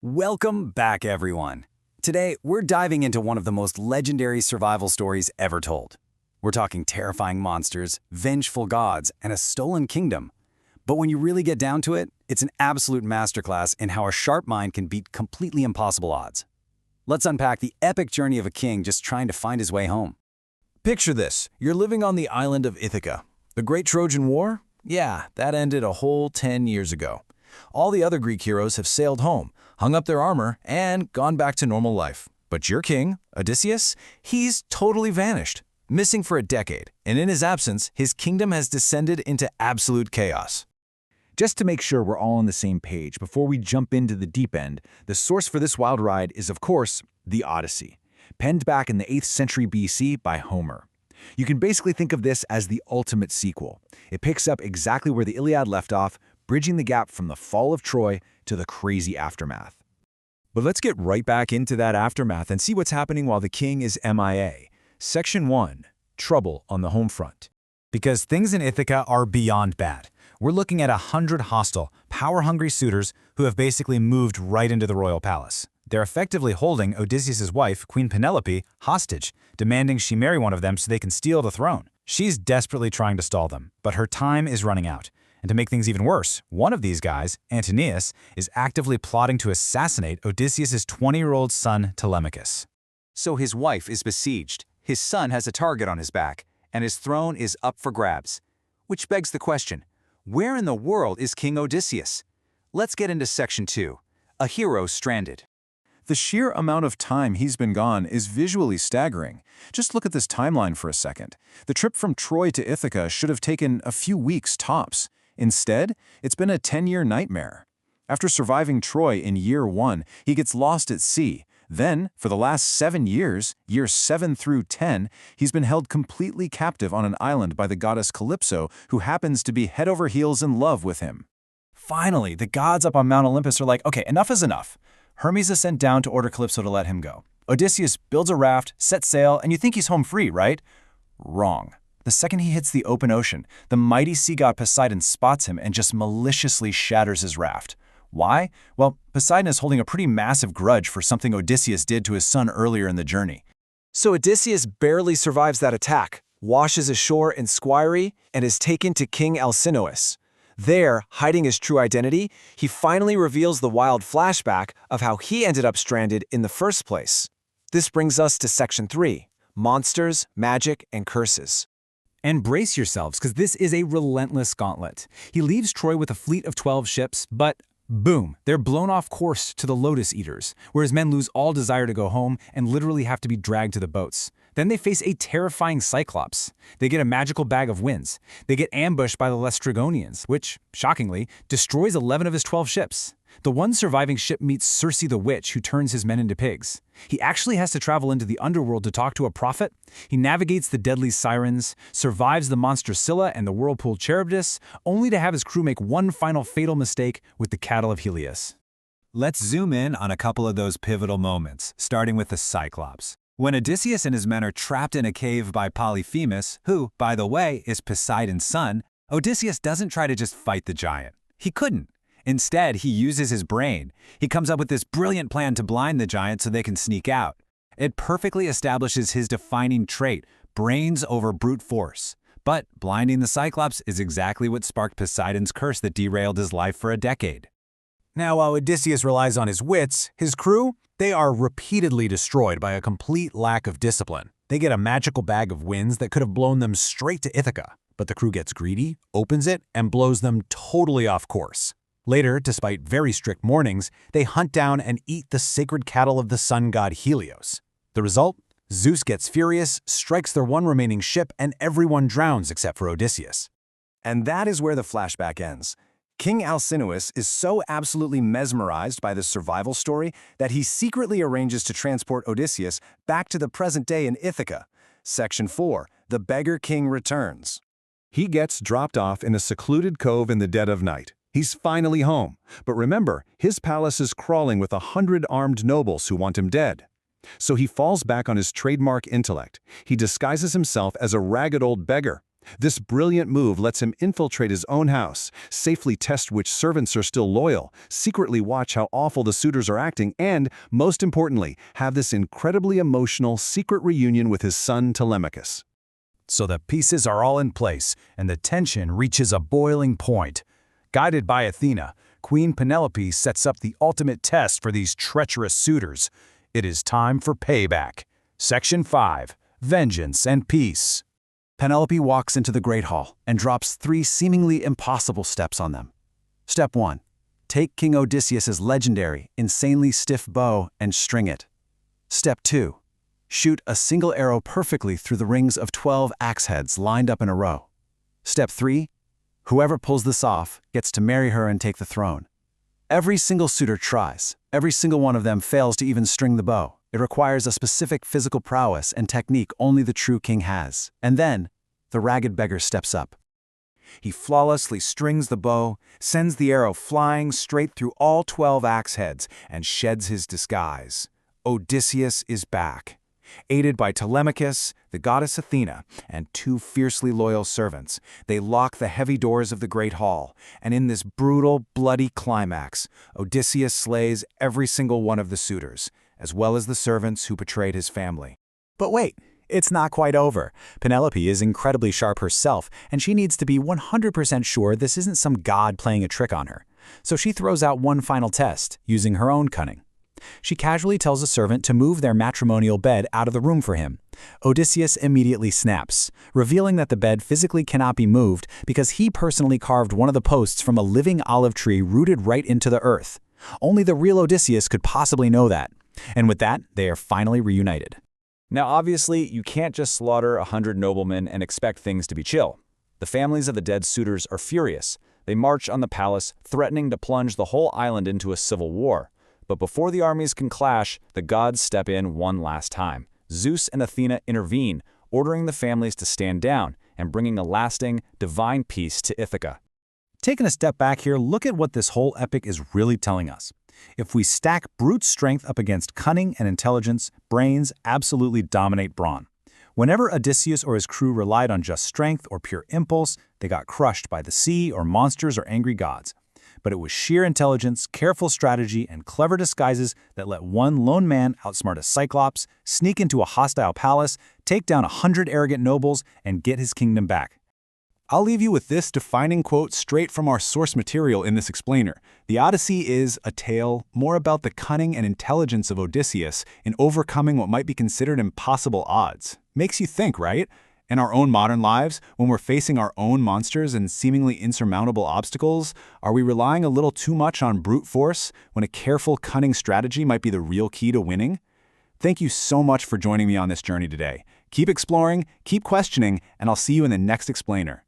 Welcome back, everyone. Today, we're diving into one of the most legendary survival stories ever told. We're talking terrifying monsters, vengeful gods, and a stolen kingdom. But when you really get down to it, it's an absolute masterclass in how a sharp mind can beat completely impossible odds. Let's unpack the epic journey of a king just trying to find his way home. Picture this. You're living on the island of Ithaca. The Great Trojan War? Yeah, that ended a whole 10 years ago. All the other Greek heroes have sailed home, hung up their armor, and gone back to normal life. But your king, Odysseus, he's totally vanished, missing for a decade, and in his absence, his kingdom has descended into absolute chaos. Just to make sure we're all on the same page before we jump into the deep end, the source for this wild ride is, of course, the Odyssey, penned back in the 8th century BC by Homer. You can basically think of this as the ultimate sequel. It picks up exactly where the Iliad left off, bridging the gap from the fall of Troy to the crazy aftermath. But let's get right back into that aftermath and see what's happening while the king is MIA. Section 1. Trouble on the home front. Because things in Ithaca are beyond bad. We're looking at 100 hostile, power-hungry suitors who have basically moved right into the royal palace. They're effectively holding Odysseus' wife, Queen Penelope, hostage, demanding she marry one of them so they can steal the throne. She's desperately trying to stall them, but her time is running out. And to make things even worse, one of these guys, Antonius, is actively plotting to assassinate Odysseus' 20-year-old son, Telemachus. So his wife is besieged, his son has a target on his back, and his throne is up for grabs. Which begs the question, where in the world is King Odysseus? Let's get into Section 2, a hero stranded. The sheer amount of time he's been gone is visually staggering. Just look at this timeline for a second. The trip from Troy to Ithaca should have taken a few weeks tops. Instead, it's been a 10-year nightmare. After surviving Troy in year 1, he gets lost at sea. Then, for the last 7 years, years 7 through 10, he's been held completely captive on an island by the goddess Calypso, who happens to be head over heels in love with him. Finally, the gods up on Mount Olympus are like, okay, enough is enough. Hermes is sent down to order Calypso to let him go. Odysseus builds a raft, sets sail, and you think he's home free, right? Wrong. The second he hits the open ocean, the mighty sea god Poseidon spots him and just maliciously shatters his raft. Why? Well, Poseidon is holding a pretty massive grudge for something Odysseus did to his son earlier in the journey. So Odysseus barely survives that attack, washes ashore in Squire, and is taken to King Alcinous. There, hiding his true identity, he finally reveals the wild flashback of how he ended up stranded in the first place. This brings us to Section 3, Monsters, Magic, and Curses. And brace yourselves, because this is a relentless gauntlet. He leaves Troy with a fleet of 12 ships, but boom, they're blown off course to the Lotus Eaters, where his men lose all desire to go home and literally have to be dragged to the boats. Then they face a terrifying Cyclops. They get a magical bag of winds. They get ambushed by the Laestrygonians, which, shockingly, destroys 11 of his 12 ships. The one surviving ship meets Circe the witch, who turns his men into pigs. He actually has to travel into the underworld to talk to a prophet. He navigates the deadly Sirens, survives the monster Scylla and the whirlpool Charybdis, only to have his crew make one final fatal mistake with the cattle of Helios. Let's zoom in on a couple of those pivotal moments, starting with the Cyclops. When Odysseus and his men are trapped in a cave by Polyphemus, who, by the way, is Poseidon's son, Odysseus doesn't try to just fight the giant. He couldn't. Instead, he uses his brain. He comes up with this brilliant plan to blind the giant so they can sneak out. It perfectly establishes his defining trait, brains over brute force. But blinding the Cyclops is exactly what sparked Poseidon's curse that derailed his life for a decade. Now, while Odysseus relies on his wits, his crew, they are repeatedly destroyed by a complete lack of discipline. They get a magical bag of winds that could have blown them straight to Ithaca, but the crew gets greedy, opens it, and blows them totally off course. Later, despite very strict warnings, they hunt down and eat the sacred cattle of the sun god Helios. The result? Zeus gets furious, strikes their one remaining ship, and everyone drowns except for Odysseus. And that is where the flashback ends. King Alcinous is so absolutely mesmerized by this survival story that he secretly arranges to transport Odysseus back to the present day in Ithaca. Section 4, The Beggar King Returns. He gets dropped off in a secluded cove in the dead of night. He's finally home. But remember, his palace is crawling with 100 armed nobles who want him dead. So he falls back on his trademark intellect. He disguises himself as a ragged old beggar. This brilliant move lets him infiltrate his own house, safely test which servants are still loyal, secretly watch how awful the suitors are acting, and, most importantly, have this incredibly emotional secret reunion with his son Telemachus. So the pieces are all in place, and the tension reaches a boiling point. Guided by Athena, Queen Penelope sets up the ultimate test for these treacherous suitors. It is time for payback. Section 5. Vengeance and Peace. Penelope walks into the Great Hall and drops 3 seemingly impossible steps on them. Step 1. Take King Odysseus's legendary, insanely stiff bow and string it. Step 2. Shoot a single arrow perfectly through the rings of 12 axe heads lined up in a row. Step 3. Whoever pulls this off gets to marry her and take the throne. Every single suitor tries. Every single one of them fails to even string the bow. It requires a specific physical prowess and technique only the true king has. And then, the ragged beggar steps up. He flawlessly strings the bow, sends the arrow flying straight through all 12 axe heads, and sheds his disguise. Odysseus is back. Aided by Telemachus, the goddess Athena, and 2 fiercely loyal servants, they lock the heavy doors of the Great Hall, and in this brutal, bloody climax, Odysseus slays every single one of the suitors, as well as the servants who betrayed his family. But wait, it's not quite over. Penelope is incredibly sharp herself, and she needs to be 100% sure this isn't some god playing a trick on her. So she throws out one final test, using her own cunning. She casually tells a servant to move their matrimonial bed out of the room for him. Odysseus immediately snaps, revealing that the bed physically cannot be moved because he personally carved one of the posts from a living olive tree rooted right into the earth. Only the real Odysseus could possibly know that. And with that, they are finally reunited. Now obviously, you can't just slaughter 100 noblemen and expect things to be chill. The families of the dead suitors are furious. They march on the palace, threatening to plunge the whole island into a civil war. But before the armies can clash, the gods step in one last time. Zeus and Athena intervene, ordering the families to stand down and bringing a lasting, divine peace to Ithaca. Taking a step back here, look at what this whole epic is really telling us. If we stack brute strength up against cunning and intelligence, brains absolutely dominate brawn. Whenever Odysseus or his crew relied on just strength or pure impulse, they got crushed by the sea or monsters or angry gods. But it was sheer intelligence, careful strategy, and clever disguises that let one lone man outsmart a Cyclops, sneak into a hostile palace, take down 100 arrogant nobles, and get his kingdom back. I'll leave you with this defining quote straight from our source material in this explainer. The Odyssey is a tale more about the cunning and intelligence of Odysseus in overcoming what might be considered impossible odds. Makes you think, right? In our own modern lives, when we're facing our own monsters and seemingly insurmountable obstacles, are we relying a little too much on brute force when a careful, cunning strategy might be the real key to winning? Thank you so much for joining me on this journey today. Keep exploring, keep questioning, and I'll see you in the next explainer.